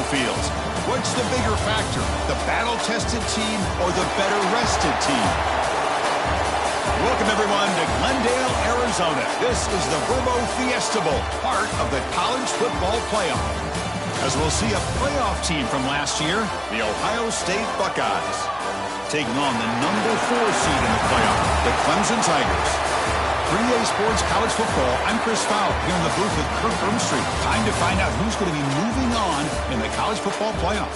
fields. What's the bigger factor, the battle-tested team or the better-rested team? Welcome, everyone, to Glendale, Arizona. This is the Verbo Fiesta Bowl, part of the college football playoff. As we'll see a playoff team from last year, the Ohio State Buckeyes, taking on the number 4 seed in the playoff, the Clemson Tigers. 3A Sports College Football, I'm Chris Fowler, here in the booth with Kirk Broomstreet. Time to find out who's going to be moving on in the college football playoff.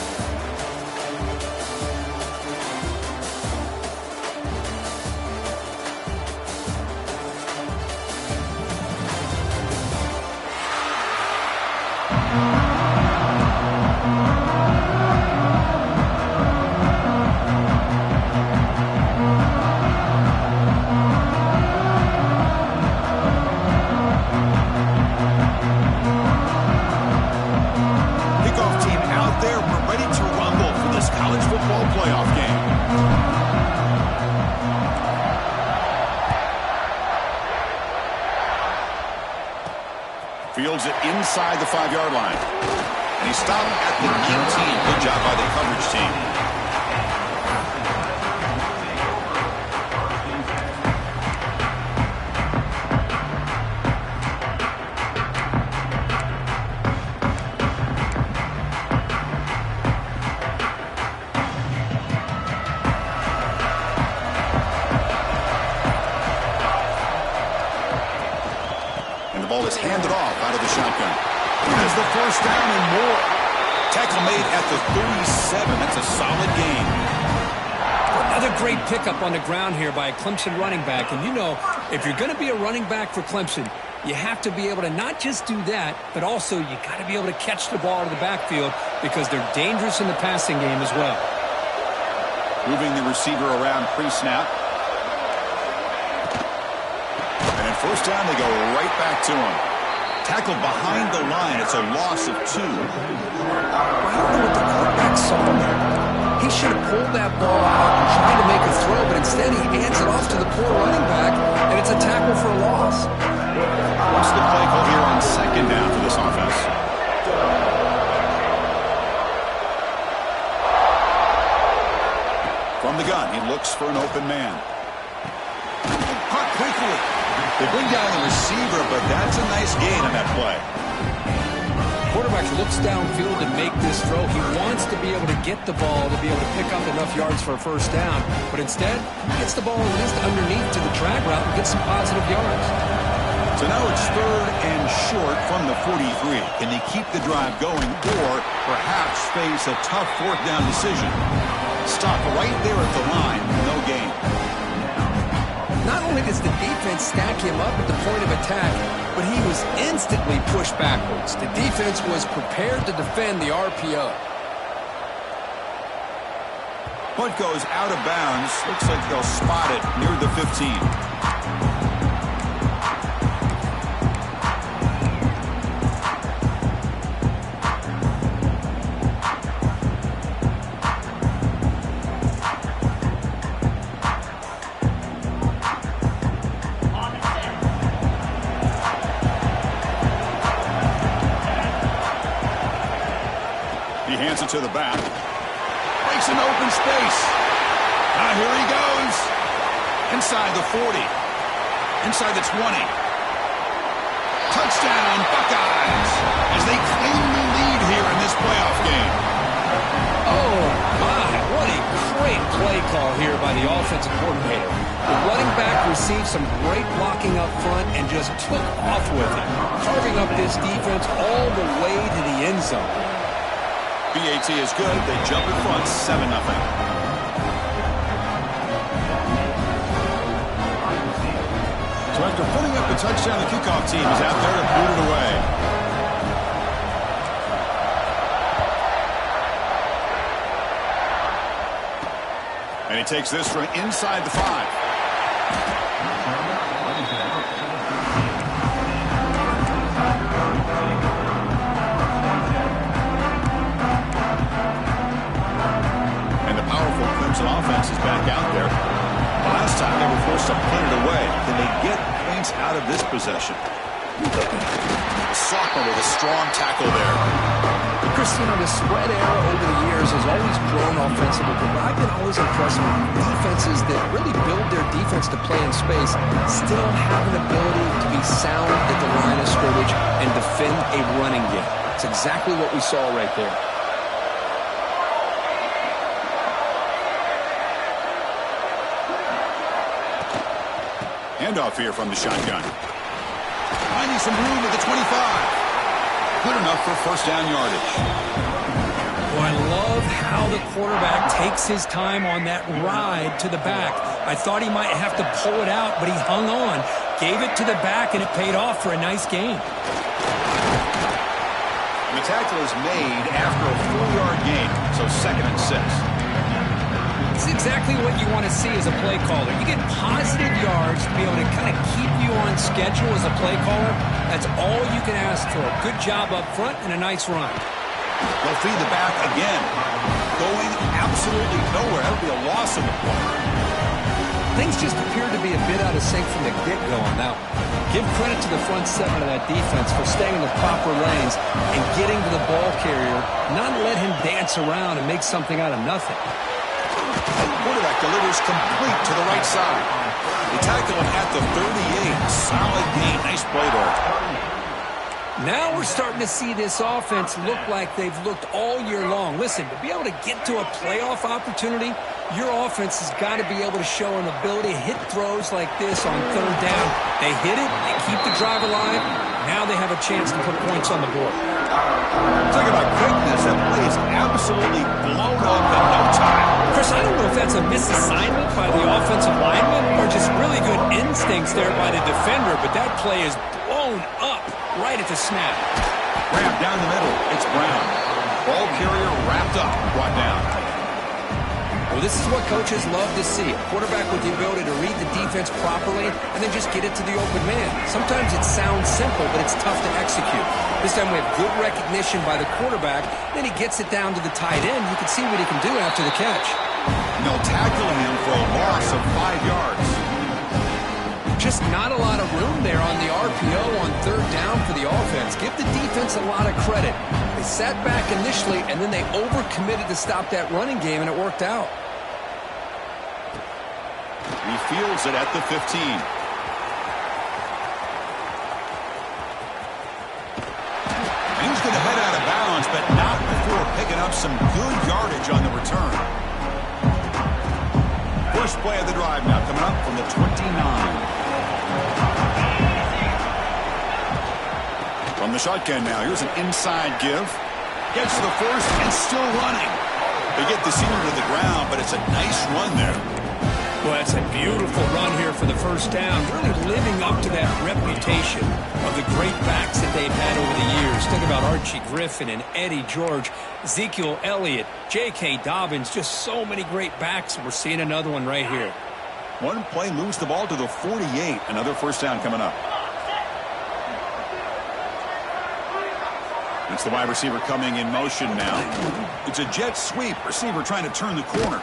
Fields it inside the 5-yard line. And he stopped at the 19. Good job by the coverage team. Ball is handed off out of the shotgun. Has the first down and more. Tackle made at the 37. That's a solid gain. Another great pickup on the ground here by a Clemson running back. And you know, if you're going to be a running back for Clemson, you have to be able to not just do that, but also you got to be able to catch the ball out of the backfield because they're dangerous in the passing game as well. Moving the receiver around pre-snap. First down, they go right back to him. Tackled behind the line. It's a loss of 2. I don't know what the quarterback saw there. He should have pulled that ball out and tried to make a throw, but instead he hands it off to the poor running back, and it's a tackle for a loss. What's the play call here on second down for this offense? From the gun, he looks for an open man. Caught quickly. They bring down the receiver, but that's a nice gain on that play. Quarterback looks downfield to make this throw. He wants to be able to get the ball to be able to pick up enough yards for a first down, but instead, he gets the ball at least underneath to the drag route and gets some positive yards. So now it's 3rd and short from the 43. Can they keep the drive going or perhaps face a tough 4th down decision? Stop right there at the line, no gain. Not only does the defense stack him up at the point of attack, but he was instantly pushed backwards. The defense was prepared to defend the RPO. Punt goes out of bounds. Looks like they'll spot it near the 15. To the back. Makes an open space. Now here he goes. Inside the 40. Inside the 20. Touchdown, Buckeyes. As they claim the lead here in this playoff game. Oh, my. What a great play call here by the offensive coordinator. The running back received some great blocking up front and just took off with it, carving up this defense all the way to the end zone. BAT is good. They jump in front, 7-0. So after putting up a touchdown, the kickoff team is out there to boot it away. And he takes this from inside the 5. Offense is back out there. The last time they were forced to punt it away. Can they get points out of this possession? Sophomore with a strong tackle there. Chris, you know, the spread era over the years has always grown offensively, but I've been always impressed with defenses that really build their defense to play in space, still have an ability to be sound at the line of scrimmage and defend a running game. It's exactly what we saw right there. Handoff here from the shotgun. Finding some room at the 25. Good enough for first down yardage. Well, I love how the quarterback takes his time on that ride to the back. I thought he might have to pull it out, but he hung on, gave it to the back, and it paid off for a nice gain. And the tackle is made after a 4-yard gain, so 2nd and 6. It's exactly what you want to see as a play caller. You get positive yards to be able to kind of keep you on schedule as a play caller. That's all you can ask for. Good job up front and a nice run. They'll feed the back again. Going absolutely nowhere. That would be a loss of the play. Things just appear to be a bit out of sync from the get-go on that one. Give credit to the front seven of that defense for staying in the proper lanes and getting to the ball carrier, not let him dance around and make something out of nothing. Quarterback delivers complete to the right side. They tackle him at the 38. Solid gain. Nice play there. Now we're starting to see this offense look like they've looked all year long. Listen, to be able to get to a playoff opportunity, your offense has got to be able to show an ability to hit throws like this on 3rd down. They hit it, they keep the drive alive. Now they have a chance to put points on the board. Talk about quickness. That play is absolutely blown up in no time. Chris, I don't know if that's a misassignment by the offensive lineman or just really good instincts there by the defender, but that play is blown up right at the snap. Wrapped down the middle. It's Brown. Ball carrier wrapped up, brought down. Well, this is what coaches love to see. A quarterback with the ability to read the defense properly and then just get it to the open man. Sometimes it sounds simple, but it's tough to execute. This time we have good recognition by the quarterback. Then he gets it down to the tight end. You can see what he can do after the catch. And they'll tackle him for a loss of 5 yards. Just not a lot of room there on the RPO on 3rd down for the offense. Give the defense a lot of credit. They sat back initially, and then they overcommitted to stop that running game, and it worked out. He fields it at the 15. And he's going to head out of bounds, but not before picking up some good yardage on the return. First play of the drive now coming up from the 29. From the shotgun now, here's an inside give. Gets to the first and still running. They get the senior to the ground, but it's a nice run there. Well, it's a beautiful run here for the first down, really living up to that reputation of the great backs that they've had over the years. Think about Archie Griffin and Eddie George, Ezekiel Elliott, J.K. Dobbins, just so many great backs. We're seeing another one right here. One play moves the ball to the 48. Another first down coming up. It's the wide receiver coming in motion now. It's a jet sweep. Receiver trying to turn the corner.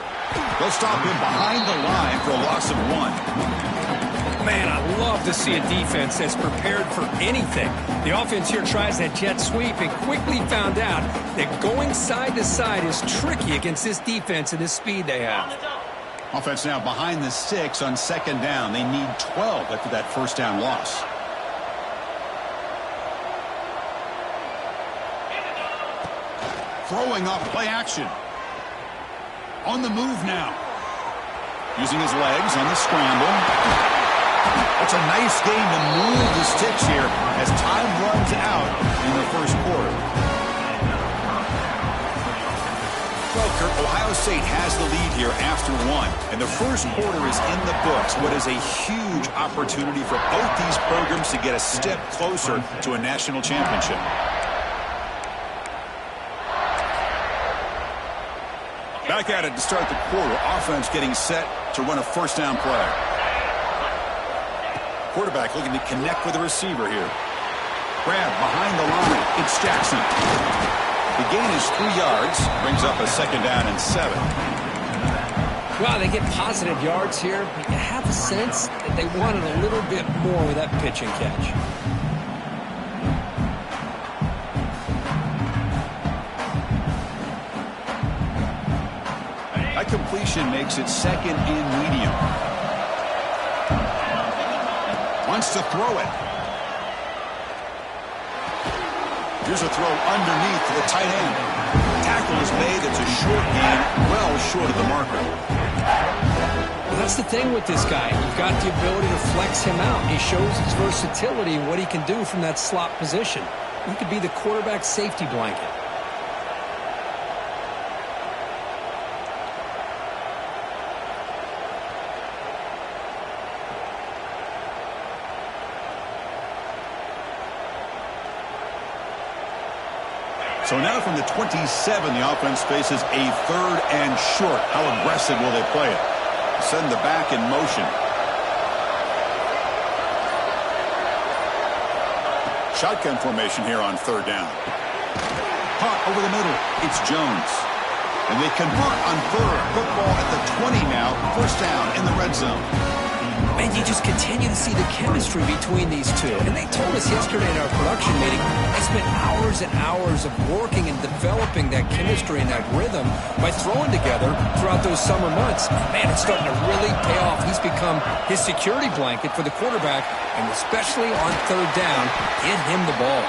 They'll stop him behind the line for a loss of 1. Man, I love to see a defense that's prepared for anything. The offense here tries that jet sweep and quickly found out that going side to side is tricky against this defense and this speed they have. Offense now behind the 6 on 2nd down. They need 12 after that first down loss. Throwing off play action. On the move now. Using his legs on the scramble. It's a nice game to move the sticks here as time runs out in the first quarter. Well, Kirk, Ohio State has the lead here after 1. And the first quarter is in the books. What is a huge opportunity for both these programs to get a step closer to a national championship. Back at it to start the quarter. Offense getting set to run a first down play. Quarterback looking to connect with the receiver here. Grab behind the line. It's Jackson. The gain is 3 yards. Brings up a 2nd down and 7. Well, they get positive yards here, but you have a sense that they wanted a little bit more with that pitch and catch. That completion makes it second and medium. Wants to throw it. Here's a throw underneath to the tight end. Tackle is made. It's a short gain, well short of the marker. Well, that's the thing with this guy. You've got the ability to flex him out. He shows his versatility and what he can do from that slot position. He could be the quarterback safety blanket. So now from the 27, the offense faces a third and short. How aggressive will they play it? Send the back in motion. Shotgun formation here on third down. Caught over the middle. It's Jones. And they convert on third. Football at the 20 now. First down in the red zone. And you just continue to see the chemistry between these two. And they told us yesterday in our production meeting, they spent hours and hours of working and developing that chemistry and that rhythm by throwing together throughout those summer months. Man, it's starting to really pay off. He's become his security blanket for the quarterback, and especially on third down, get him the ball.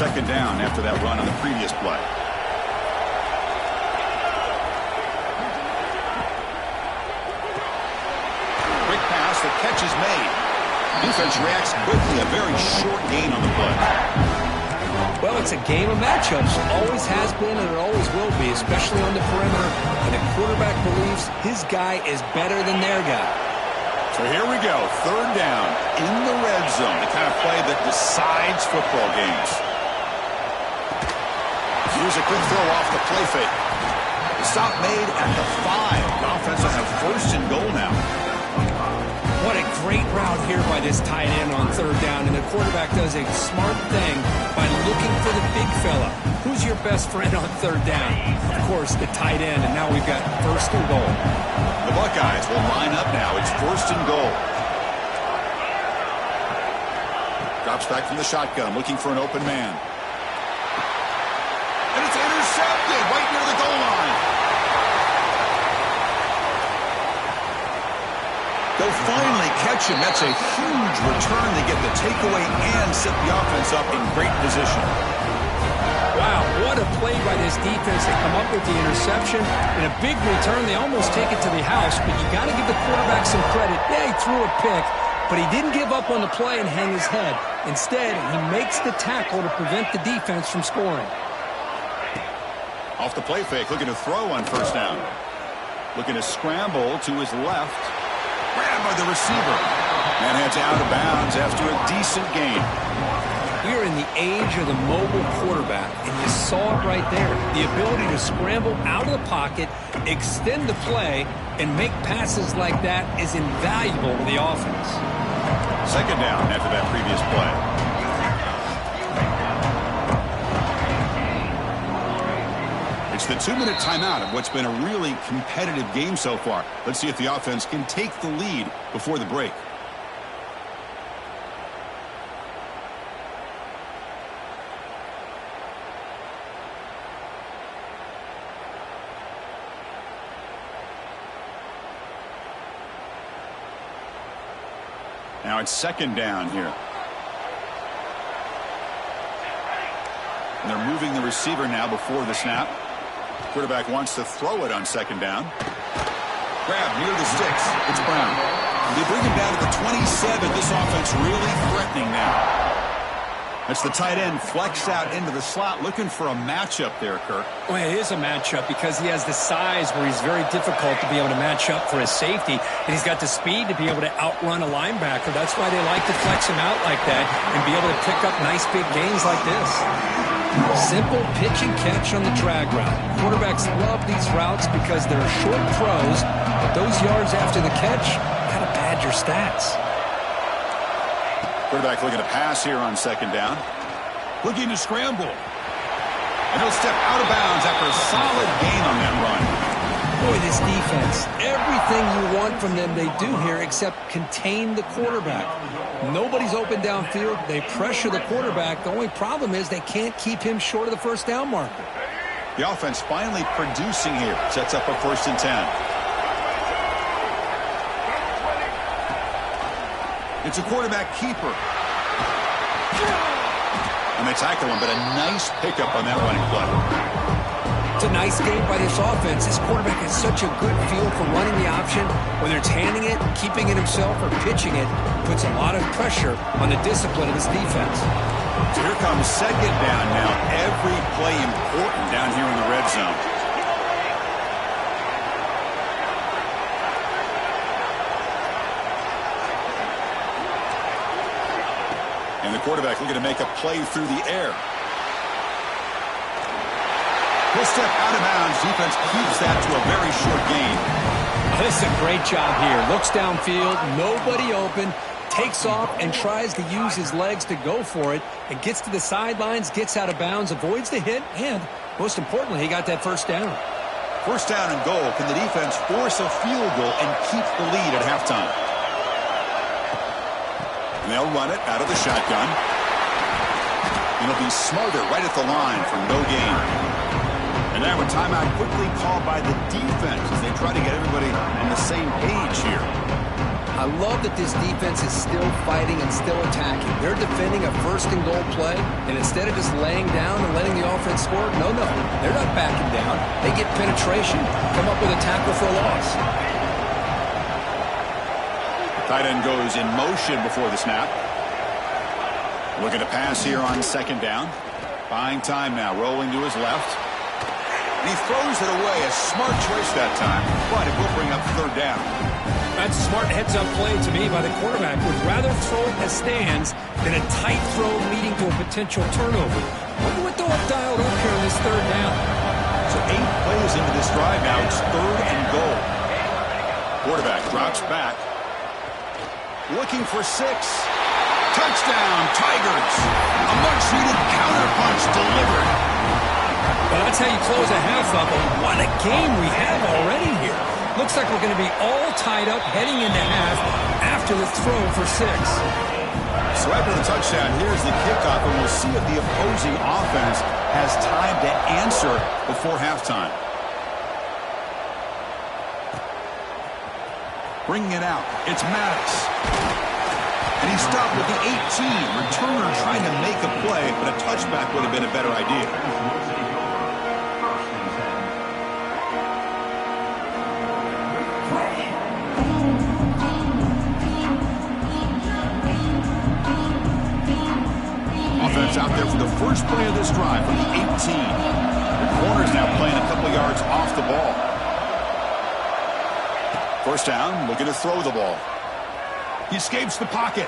Second down after that run on the previous play. Quick pass, the catch is made. Defense reacts quickly, a very short gain on the play. Well, it's a game of matchups. Always has been and it always will be, especially on the perimeter. And the quarterback believes his guy is better than their guy. So here we go, third down in the red zone. The kind of play that decides football games. Here's a quick throw off the play fake. The stop made at the 5. The offense will have first and goal now. What a great route here by this tight end on third down. And the quarterback does a smart thing by looking for the big fella. Who's your best friend on third down? Of course, the tight end. And now we've got first and goal. The Buckeyes will line up now. It's first and goal. Drops back from the shotgun, looking for an open man. And it's intercepted right near the goal line. They'll finally catch him. That's a huge return. They get the takeaway and set the offense up in great position. Wow, what a play by this defense. They come up with the interception. And a big return. They almost take it to the house, but you got to give the quarterback some credit. Yeah, he threw a pick, but he didn't give up on the play and hang his head. Instead, he makes the tackle to prevent the defense from scoring. Off the play fake, looking to throw on first down. Looking to scramble to his left. Grabbed by the receiver. And heads out of bounds after a decent gain. We are in the age of the mobile quarterback, and you saw it right there. The ability to scramble out of the pocket, extend the play, and make passes like that is invaluable to the offense. Second down after that previous play. It's the 2-minute timeout of what's been a really competitive game so far. Let's see if the offense can take the lead before the break. Now it's second down here. And they're moving the receiver now before the snap. Quarterback wants to throw it on second down. Grab near the sticks. It's Brown. They bring him down to the 27. This offense really threatening now. That's the tight end flexed out into the slot, looking for a matchup there, Kirk. Well, it is a matchup because he has the size where he's very difficult to be able to match up for his safety, and he's got the speed to be able to outrun a linebacker. That's why they like to flex him out like that and be able to pick up nice big gains like this. Simple pitch and catch on the drag route. Quarterbacks love these routes because they're short throws, but those yards after the catch kind of pad your stats. Quarterback looking to pass here on second down. Looking to scramble. And he'll step out of bounds after a solid gain on that run. Boy, this defense, everything you want from them they do here except contain the quarterback. Nobody's open downfield. They pressure the quarterback. The only problem is they can't keep him short of the first down marker. The offense finally producing here. Sets up a 1st and 10. It's a quarterback keeper. And they tackle him, but a nice pickup on that running play. It's a nice game by this offense. This quarterback has such a good feel for running the option. Whether it's handing it, keeping it himself, or pitching it, puts a lot of pressure on the discipline of this defense. So here comes 2nd down now. Every play important down here in the red zone. And the quarterback looking to make a play through the air. He'll step out of bounds. Defense keeps that to a very short gain. This is a great job here. Looks downfield, nobody open, takes off and tries to use his legs to go for it, and gets to the sidelines, gets out of bounds, avoids the hit, and most importantly, he got that 1st down. 1st down and goal. Can the defense force a field goal and keep the lead at halftime? And they'll run it out of the shotgun. And it'll be smarter right at the line for no gain. And now a timeout quickly called by the defense as they try to get everybody on the same page here. I love that this defense is still fighting and still attacking. They're defending a 1st and goal play, and instead of just laying down and letting the offense score, no, they're not backing down. They get penetration, come up with a tackle for a loss. The tight end goes in motion before the snap. Looking to pass here on 2nd down. Buying time now, rolling to his left. And he throws it away. A smart choice that time, but it will bring up 3rd down. That's a smart heads-up play to me by the quarterback. Would rather throw it as stands than a tight throw leading to a potential turnover. Wonder what they'll have dialed up here on this 3rd down. So 8 plays into this drive now. It's 3rd and goal. Quarterback drops back. Looking for 6. Touchdown, Tigers. A much-needed counterpunch delivered. Well, that's how you close a half up. What a game we have already here. Looks like we're going to be all tied up heading into half after the throw for 6. So after the touchdown, here's the kickoff, and we'll see if the opposing offense has time to answer before halftime. Bringing it out, it's Maddox. And he stopped with the 18. Returner trying to make a play, but a touchback would have been a better idea. Offense out there for the first play of this drive from the 18. The corner's now playing a couple yards off the ball. 1st down, looking to throw the ball. He escapes the pocket.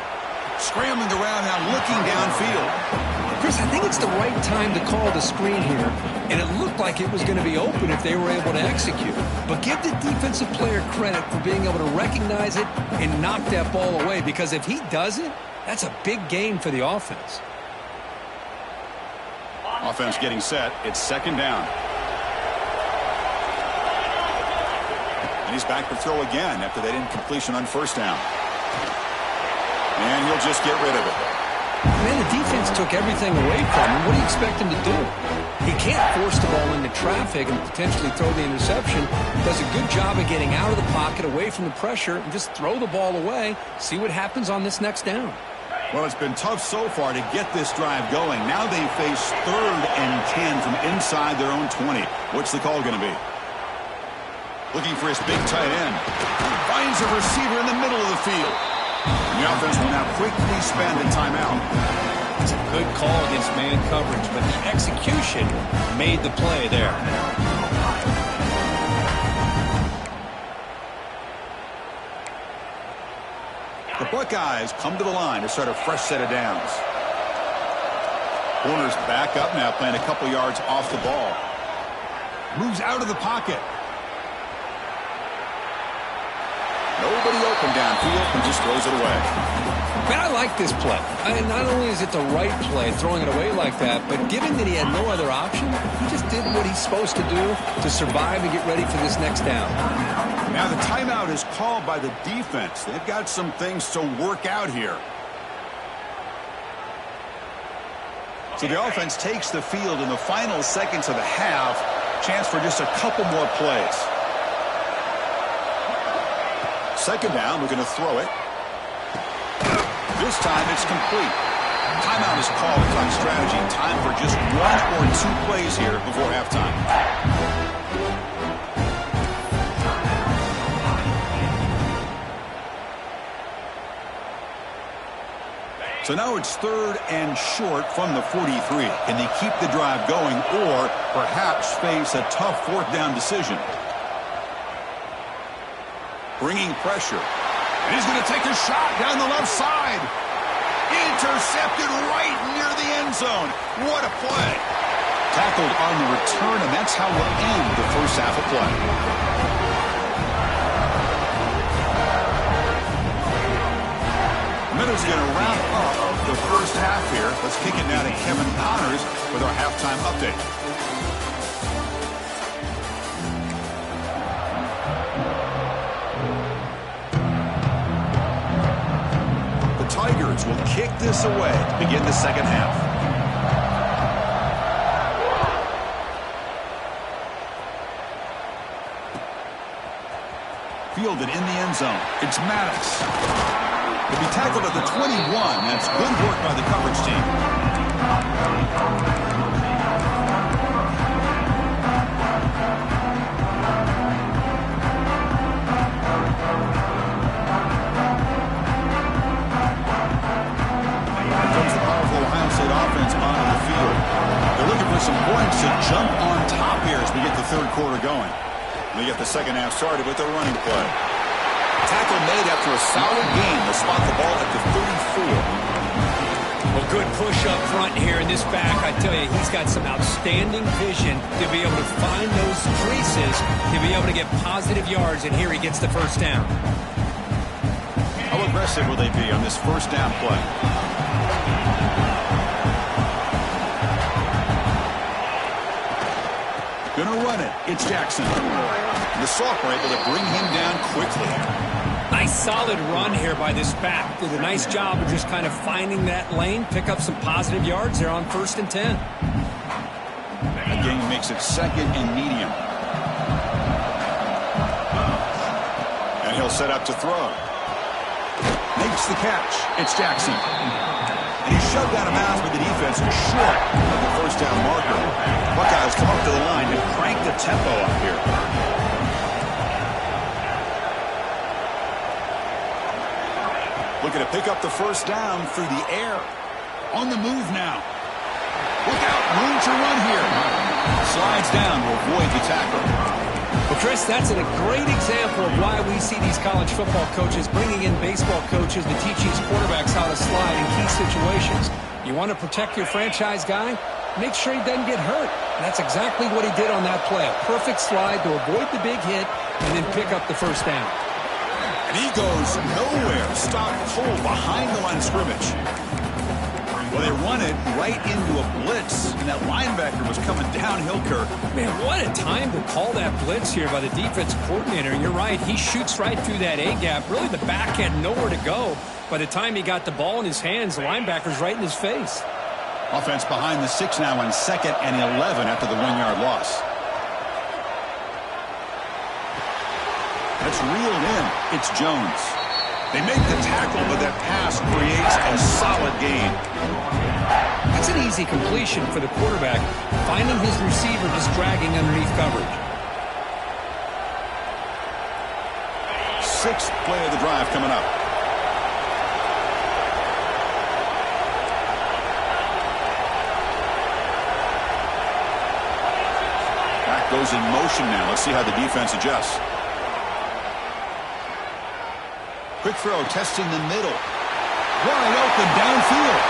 Scrambling around now, looking downfield. Chris, I think it's the right time to call the screen here, and it looked like it was going to be open if they were able to execute. But give the defensive player credit for being able to recognize it and knock that ball away, because if he doesn't, that's a big gain for the offense. Offense getting set. It's 2nd down. And he's back to throw again after that incompletion on 1st down. And he'll just get rid of it. Man, the defense took everything away from him. What do you expect him to do? He can't force the ball into traffic and potentially throw the interception. Does a good job of getting out of the pocket, away from the pressure, and just throw the ball away. See what happens on this next down. Well, it's been tough so far to get this drive going. Now they face 3rd and 10 from inside their own 20. What's the call going to be? Looking for his big tight end. Finds a receiver in the middle of the field. And the offense will now quickly spend a timeout. It's a good call against man coverage, but the execution made the play there. The Buckeyes come to the line to start a fresh set of downs. Corner's back up now, playing a couple yards off the ball. Moves out of the pocket. Nobody open downfield and just throws it away. Man, I like this play. Not only is it the right play, throwing it away like that, but given that he had no other option, he just did what he's supposed to do to survive and get ready for this next down. Now the timeout is called by the defense. They've got some things to work out here. So the offense takes the field in the final seconds of the half. Chance for just a couple more plays. Second down, we're going to throw it. This time it's complete. Timeout is called on strategy. Time for just 1 or 2 plays here before halftime. So now it's 3rd and short from the 43. Can they keep the drive going or perhaps face a tough 4th down decision? Bringing pressure. And he's going to take a shot down the left side. Intercepted right near the end zone. What a play. Tackled on the return, and that's how we'll end the first half of play. Minutes going to wrap up the first half here. Let's kick it now to Kevin Connors with our halftime update. The Tigers will kick this away to begin the second half. Fielded in the end zone. It's Maddox. He'll be tackled at the 21. That's good work by the coverage team. Here comes the powerful Ohio State offense onto the field. They're looking for some points to jump on top here as we get the third quarter going. We get the second half started with a running play. Tackle made after a solid gain to spot the ball at the 34. Well, good push up front here in this back. I tell you, he's got some outstanding vision to be able to find those creases, to be able to get positive yards, and here he gets the first down. How aggressive will they be on this first down play? Gonna run it. It's Jackson. The Soft were able to bring him down quickly. Nice solid run here by this back. Did a nice job of just kind of finding that lane, pick up some positive yards there on 1st and 10. The game makes it 2nd and medium. And he'll set up to throw. Makes the catch. It's Jackson. And he's shoved out of bounds with the defense short of the first down marker. Buckeyes come up to the line and crank the tempo up here. Looking to pick up the first down through the air. On the move now. Look out, room to run here. Slides down to avoid the tackle. Well, Chris, that's a great example of why we see these college football coaches bringing in baseball coaches to teach these quarterbacks how to slide in key situations. You want to protect your franchise guy? Make sure he doesn't get hurt. And that's exactly what he did on that play. A perfect slide to avoid the big hit and then pick up the first down. And he goes nowhere. Stopped cold behind the line of scrimmage. Well, they run it right into a blitz, and that linebacker was coming downhill, Kirk. Man, what a time to call that blitz here by the defensive coordinator. And you're right, he shoots right through that A-gap. Really, the back had nowhere to go. By the time he got the ball in his hands, the linebacker's right in his face. Offense behind the 6 now on 2nd and 11 after the 1-yard loss. That's reeled in. It's Jones. They make the tackle, but that pass creates a solid gain. That's an easy completion for the quarterback, finding his receiver just dragging underneath coverage. 6th play of the drive coming up. Back goes in motion now. Let's see how the defense adjusts. Quick throw, testing the middle. Wide open downfield.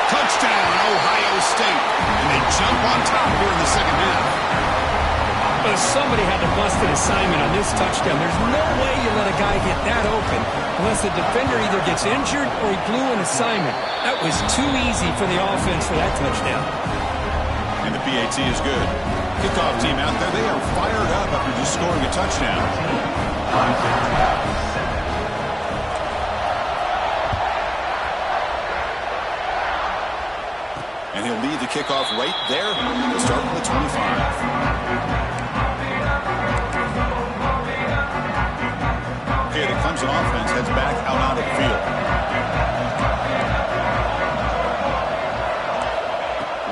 Touchdown, Ohio State. And they jump on top here in the second half. Well, somebody had to bust an assignment on this touchdown. There's no way you let a guy get that open unless the defender either gets injured or he blew an assignment. That was too easy for the offense for that touchdown. And the PAT is good. Kickoff team out there, they are fired up after just scoring a touchdown. And he'll lead the kickoff right there. He'll start from the 25. Okay, the Clemson offense heads back out onto the field.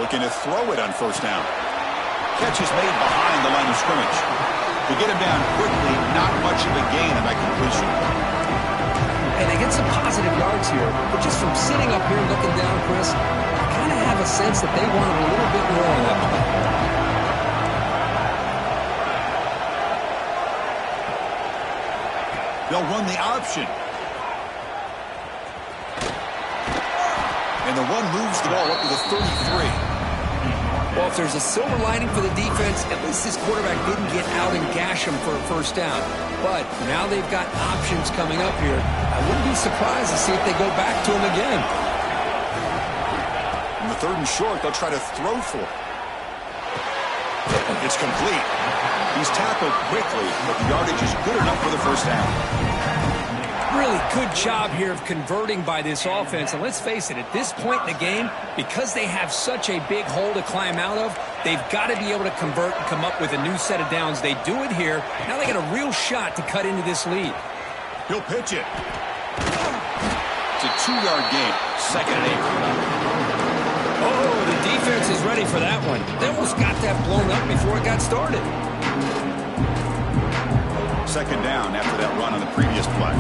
Looking to throw it on first down. Catch is made behind the line of scrimmage. To get him down quickly, not much of a gain on that completion. And they get some positive yards here, but just from sitting up here looking down, Chris, I kind of have a sense that they wanted a little bit more on that play. They'll run the option. And the run moves the ball up to the 33. Well, if there's a silver lining for the defense, at least this quarterback didn't get out and gash him for a first down. But now they've got options coming up here. I wouldn't be surprised to see if they go back to him again. On the 3rd and short, they'll try to throw for it. It's complete. He's tackled quickly, but the yardage is good enough for the first down. Really good job here of converting by this offense. And let's face it, at this point in the game, because they have such a big hole to climb out of, they've got to be able to convert and come up with a new set of downs. They do it here. Now they got a real shot to cut into this lead. He'll pitch it. It's a 2-yard gain. 2nd and 8. Oh, the defense is ready for that one. They almost got that blown up before it got started. 2nd down after that run on the previous play.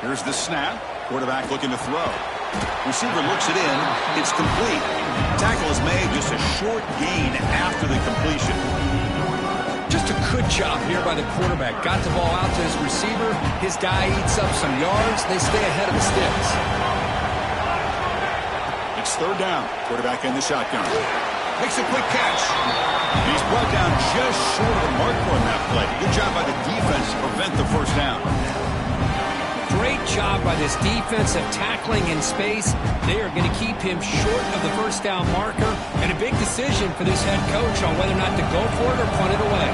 Here's the snap. Quarterback looking to throw. Receiver looks it in. It's complete. Tackle is made, just a short gain after the completion. Just a good job here by the quarterback. Got the ball out to his receiver. His guy eats up some yards. They stay ahead of the sticks. It's 3rd down. Quarterback in the shotgun. Makes a quick catch. He's brought down just short of the marker on that play. Good job by the defense to prevent the first down. Great job by this defense of tackling in space. They are going to keep him short of the first down marker. And a big decision for this head coach on whether or not to go for it or punt it away.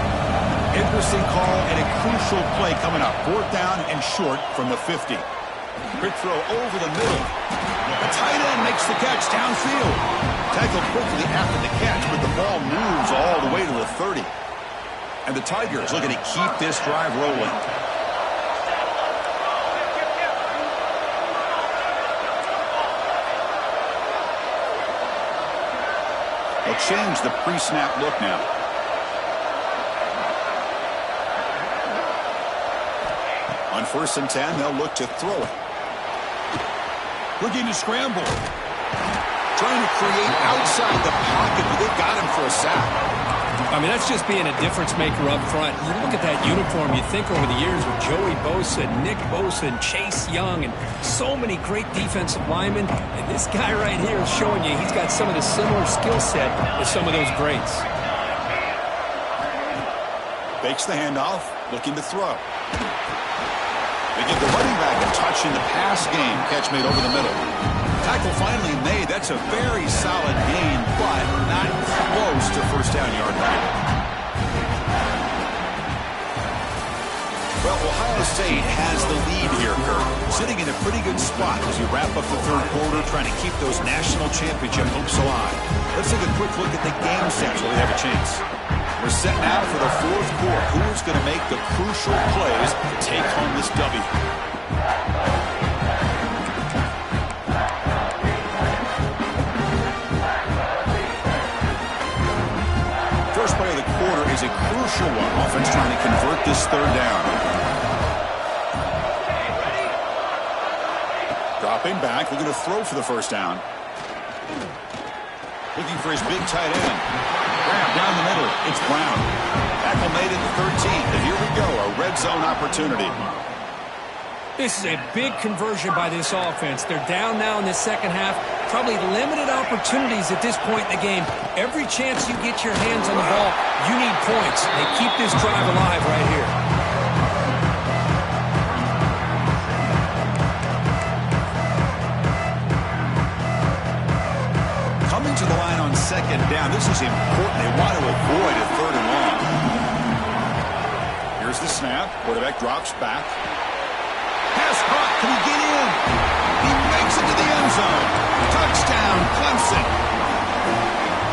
Interesting call and a crucial play coming up. 4th down and short from the 50. Quick throw over the middle. The tight end makes the catch downfield. Tackled quickly after the catch, but the ball moves all the way to the 30. And the Tigers looking to keep this drive rolling. They'll change the pre-snap look now. On 1st and 10, they'll look to throw it. Looking to scramble. Trying to create outside the pocket, but they've got him for a sack. I mean, that's just being a difference maker up front. You look at that uniform, you think over the years with Joey Bosa, Nick Bosa, and Chase Young, and so many great defensive linemen. And this guy right here is showing you he's got some of the similar skill set as some of those greats. Fakes the handoff, looking to throw. They give the running back a touch in the pass game. Catch made over the middle. Tackle finally made. That's a very solid gain, but not close to first down yard line. Well, Ohio State has the lead here, Kurt. Sitting in a pretty good spot as you wrap up the 3rd quarter, trying to keep those national championship hopes alive. Let's take a quick look at the game sets where we have a chance. We're set now for the 4th quarter. Who is going to make the crucial plays to take home this W? First play of the quarter is a crucial one. Offense trying to convert this 3rd down. Dropping back, looking to throw for the first down. Looking for his big tight end. Grab down the middle. It's Brown. Tackle made at the 13. And here we go, a red zone opportunity. This is a big conversion by this offense. They're down now in the second half. Probably limited opportunities at this point in the game. Every chance you get your hands on the ball, you need points. They keep this drive alive right here. Coming to the line on second down. This is important. They want to avoid a third and long. Here's the snap. Quarterback drops back. Pass caught. Can he get in? He makes it to the end zone. Touchdown, Clemson.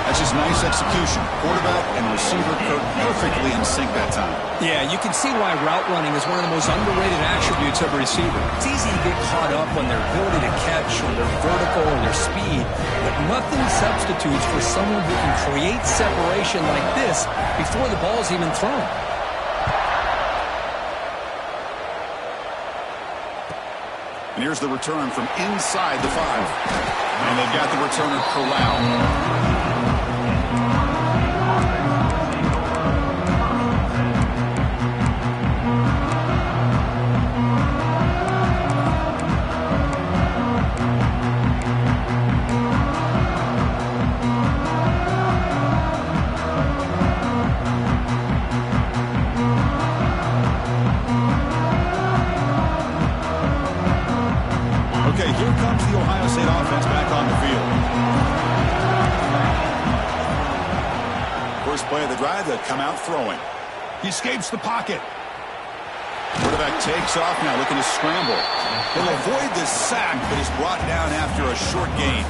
That's just nice execution. Quarterback and receiver perfectly in sync that time. Yeah, you can see why route running is one of the most underrated attributes of a receiver. It's easy to get caught up on their ability to catch or their vertical or their speed, but nothing substitutes for someone who can create separation like this before the ball's even thrown. And here's the return from inside the 5. And they've got the returner corralled. Okay, here comes the Ohio State offense back on the field. First play of the drive, they'll come out throwing. He escapes the pocket. Quarterback takes off now, looking to scramble. He'll avoid this sack, but is brought down after a short gain.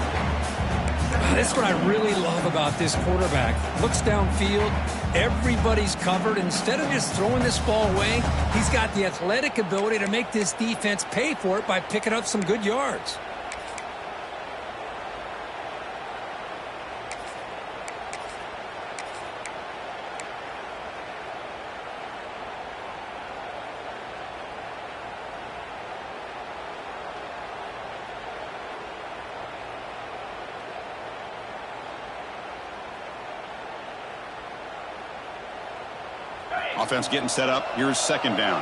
That's what I really love about this quarterback. Looks downfield, everybody's covered. Instead of just throwing this ball away, he's got the athletic ability to make this defense pay for it by picking up some good yards. Offense getting set up. Here's second down.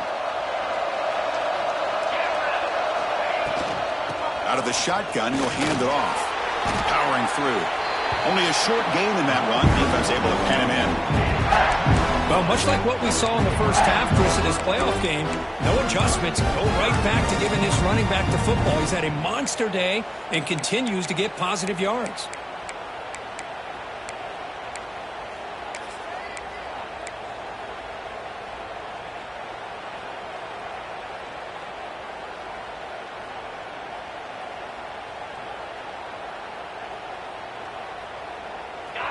Out of the shotgun, he'll hand it off. Powering through. Only a short gain in that run. Defense able to pen him in. Well, much like what we saw in the first half, Chris, in this playoff game, no adjustments. Go right back to giving this running back the football. He's had a monster day and continues to get positive yards.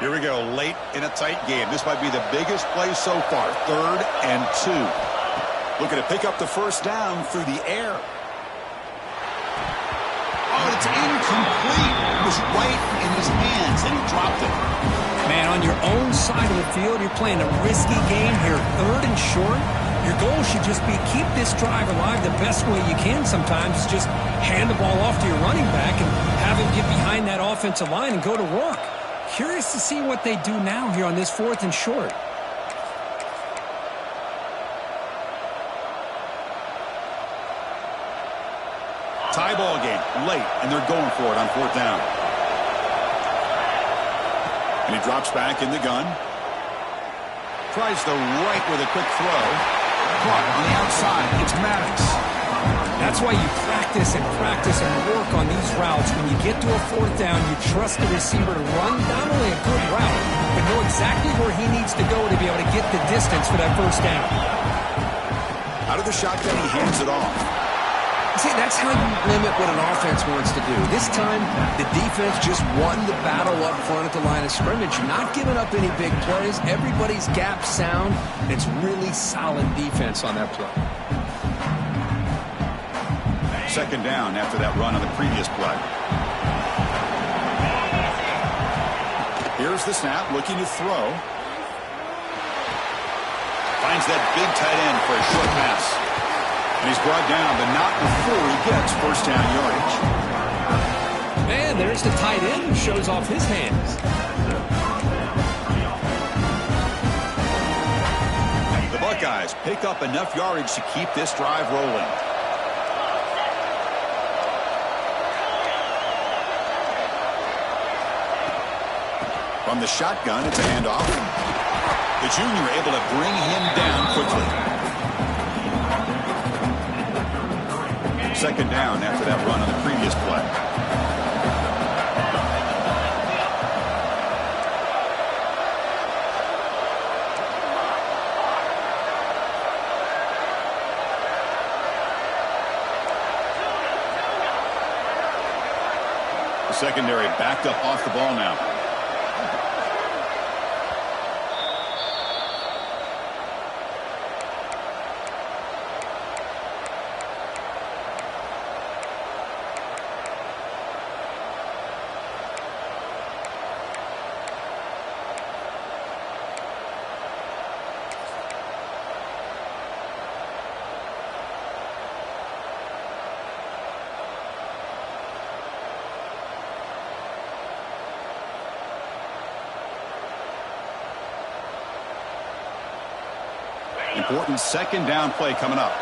Here we go, late in a tight game. This might be the biggest play so far. 3rd and 2. Looking to pick up the first down through the air. Oh, it's incomplete. It was right in his hands, and he dropped it. Man, on your own side of the field, you're playing a risky game here. 3rd and short. Your goal should just be keep this drive alive the best way you can sometimes. Is just hand the ball off to your running back and have him get behind that offensive line and go to work. Curious to see what they do now here on this 4th and short. Tie ball game, late, and they're going for it on 4th down. And he drops back in the gun. Tries the right with a quick throw. Caught on the outside. It's Maddox. That's why you practice and work on these routes. When you get to a 4th down, you trust the receiver to run not only a good route, but know exactly where he needs to go to be able to get the distance for that first down. Out of the shotgun, he hands it off. See, that's how you limit what an offense wants to do. This time, the defense just won the battle up front at the line of scrimmage. Not giving up any big plays. Everybody's gap sound. It's really solid defense on that play. Second down after that run on the previous play. Here's the snap, looking to throw. Finds that big tight end for a short pass. And he's brought down, but not before he gets first down yardage. Man, there's the tight end who shows off his hands. The Buckeyes pick up enough yardage to keep this drive rolling. From the shotgun, it's a handoff. The junior able to bring him down quickly. Second down after that run on the previous play. The secondary backed up off the ball now. Important second down play coming up.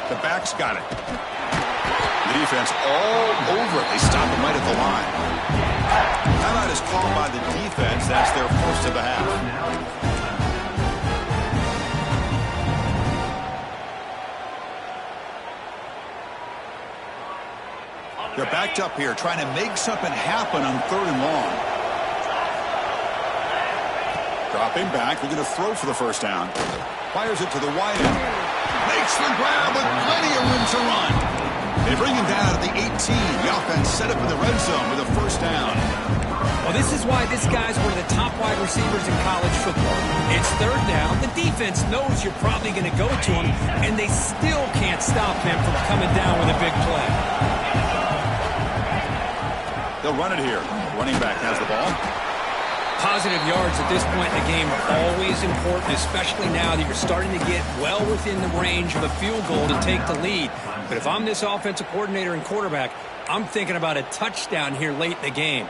The back's got it. The defense all over it. They stop him right at the line. Timeout is called by the defense. That's their first of the half. They're backed up here trying to make something happen on 3rd and long. Dropping back, looking to throw for the first down. Fires it to the wide end. Makes the grab with plenty of room to run. They bring him down at the 18. The offense set up in the red zone with a first down. Well, this is why this guy's one of the top wide receivers in college football. It's 3rd down. The defense knows you're probably going to go to him, and they still can't stop him from coming down with a big play. They'll run it here. Running back has the ball. Positive yards at this point in the game are always important, especially now that you're starting to get well within the range of a field goal to take the lead. But if I'm this offensive coordinator and quarterback, I'm thinking about a touchdown here late in the game.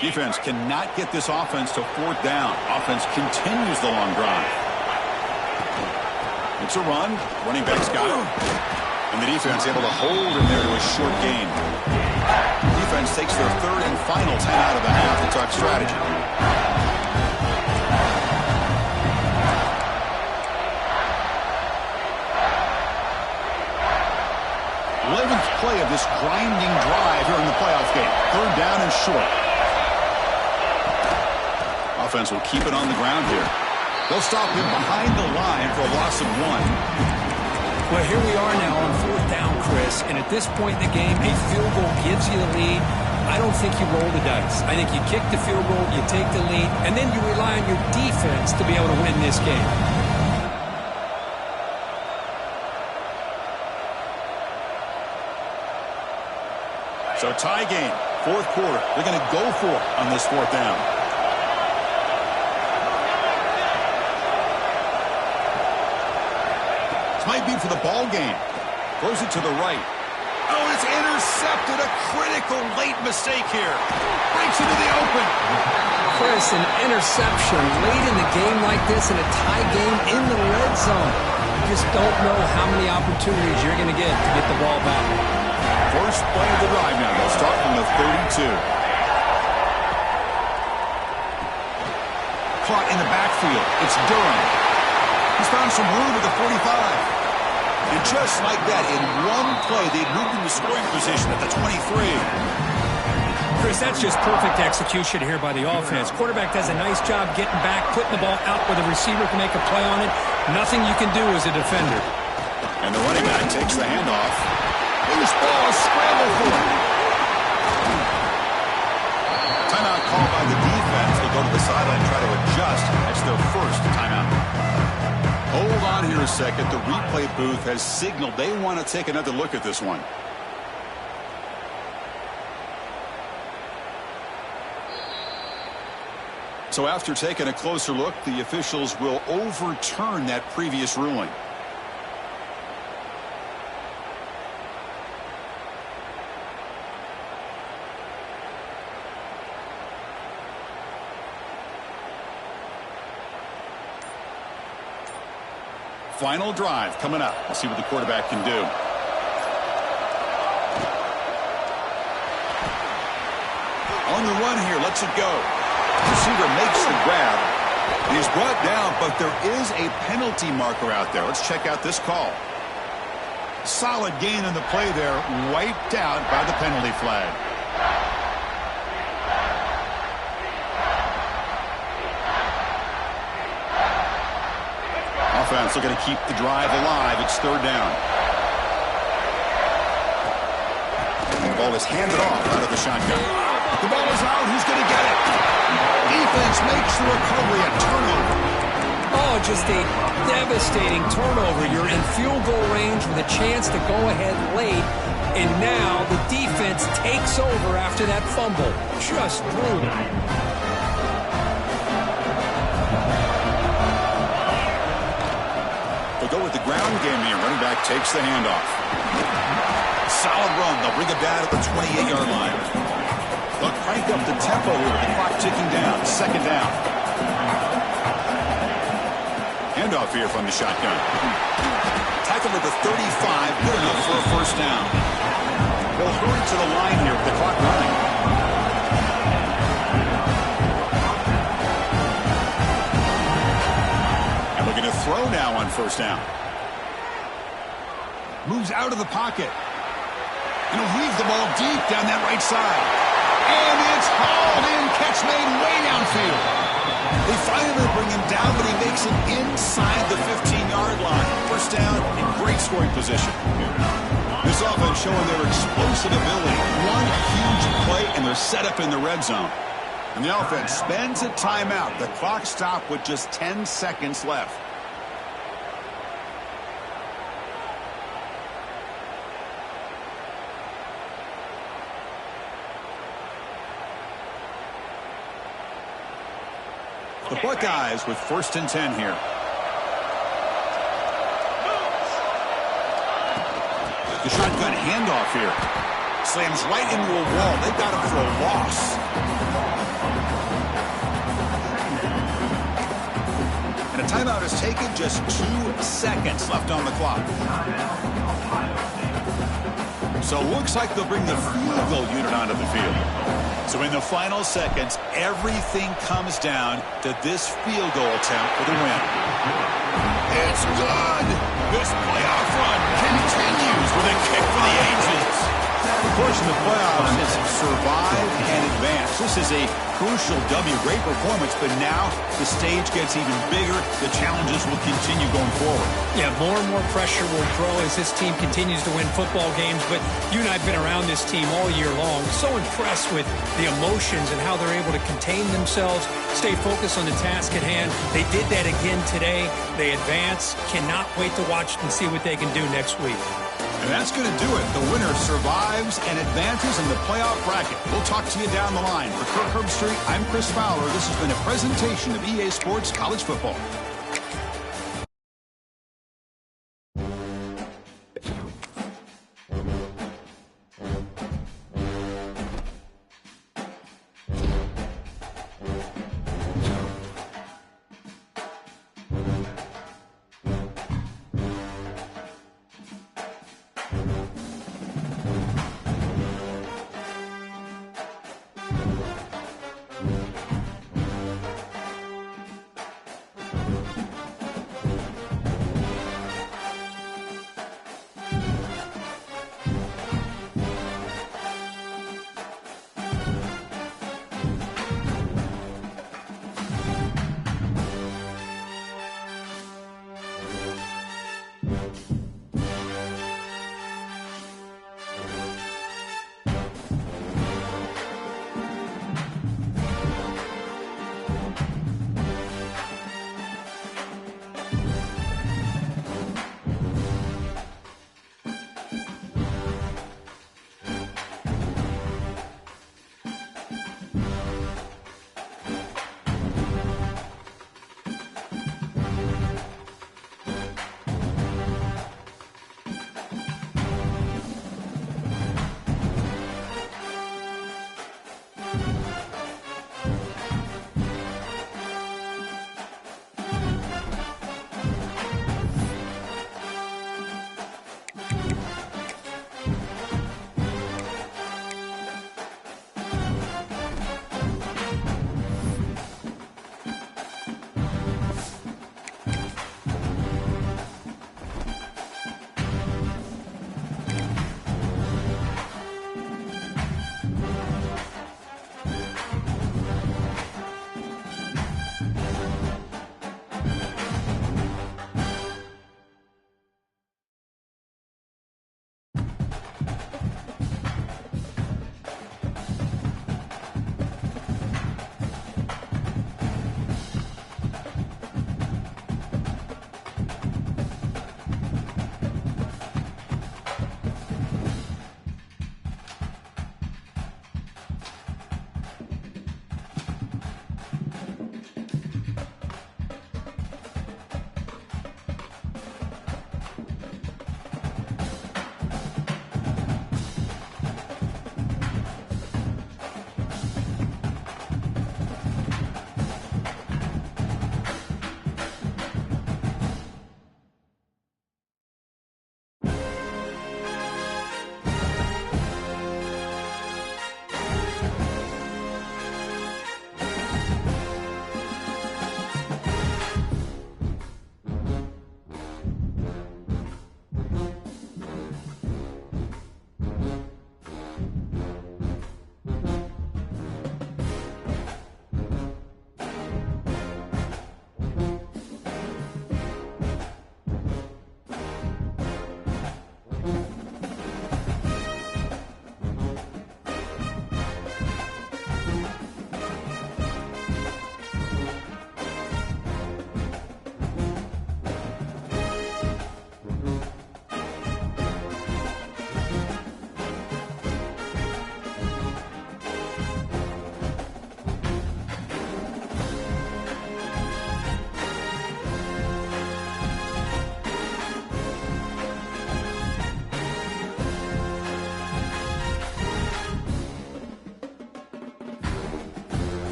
Defense cannot get this offense to 4th down. Offense continues the long drive. It's a run. Running back's got it. And the defense able to hold him there to a short gain. Defense takes their 3rd and final timeout of the half to talk strategy. 11th play of this grinding drive here in the playoff game. 3rd down and short. Offense will keep it on the ground here. They'll stop him behind the line for a loss of 1. Well, here we are now on 4th down, Chris, and at this point in the game, a field goal gives you the lead. I don't think you roll the dice. I think you kick the field goal, you take the lead, and then you rely on your defense to be able to win this game. So tie game, 4th quarter. They're going to go for it on this 4th down. Might be for the ball game. Throws it to the right. Oh, it's intercepted. A critical late mistake here. Breaks into the open. Chris, an interception late in the game like this in a tie game in the red zone. You just don't know how many opportunities you're going to get to get the ball back. First play of the drive now. They'll start from the 32. Caught in the backfield. It's Durham. He's found some room at the 45. And just like that, in one play, they've moved into scoring position at the 23. Chris, that's just perfect execution here by the offense. Quarterback does a nice job getting back, putting the ball out where the receiver can make a play on it. Nothing you can do as a defender. And the running back takes the handoff. Loose ball, scramble for it. Timeout called by the defense. They'll go to the sideline and try to adjust. That's their first timeout. Hold on here a second. The replay booth has signaled they want to take another look at this one. So after taking a closer look, the officials will overturn that previous ruling. final drive coming up. Let's see what the quarterback can do. On the run here, lets it go. Receiver makes the grab. He's brought down, but there is a penalty marker out there. Let's check out this call. Solid gain in the play there, wiped out by the penalty flag. Offense looking to keep the drive alive. It's third down. And the ball is handed off out of the shotgun. The ball is out. Who's going to get it? Defense makes the recovery. A turnover. Oh, just a devastating turnover. You're in field goal range with a chance to go ahead late, and now the defense takes over after that fumble. Just brutal. They'll go with the ground game here. Running back takes the handoff. Solid run. They'll bring it down at the 28-yard line. They'll crank up the tempo here with the clock ticking down. Second down. Handoff here from the shotgun. Tackle at the 35. Good enough for a first down. They'll hurry to the line here with the clock running. And looking to throw now on first down. Moves out of the pocket. And he'll leave the ball deep down that right side. And it's hauled in. Catch made way downfield. They finally bring him down, but he makes it inside the 15-yard line. First down in great scoring position. This offense showing their explosive ability. One huge play, and they're set up in the red zone. And the offense spends a timeout. The clock stopped with just 10 seconds left. The Buckeyes with 1st and 10 here. The shotgun handoff here. Slams right into a wall. They've got him for a loss. And a timeout is taken. Just 2 seconds left on the clock. So it looks like they'll bring the field goal unit onto the field. So in the final seconds, everything comes down to this field goal attempt for the win. It's good! This playoff run continues with a kick for the ages. Of course, in the playoffs, it's survive and advance. This is a crucial W. Great performance, but now the stage gets even bigger. The challenges will continue going forward. Yeah, more and more pressure will grow as this team continues to win football games, but you and I have been around this team all year long. So impressed with the emotions and how they're able to contain themselves, stay focused on the task at hand. They did that again today. They advance. Cannot wait to watch and see what they can do next week. And that's going to do it. The winner survives and advances in the playoff bracket. We'll talk to you down the line. For Kirk Herbstreit, I'm Chris Fowler. This has been a presentation of EA Sports College Football.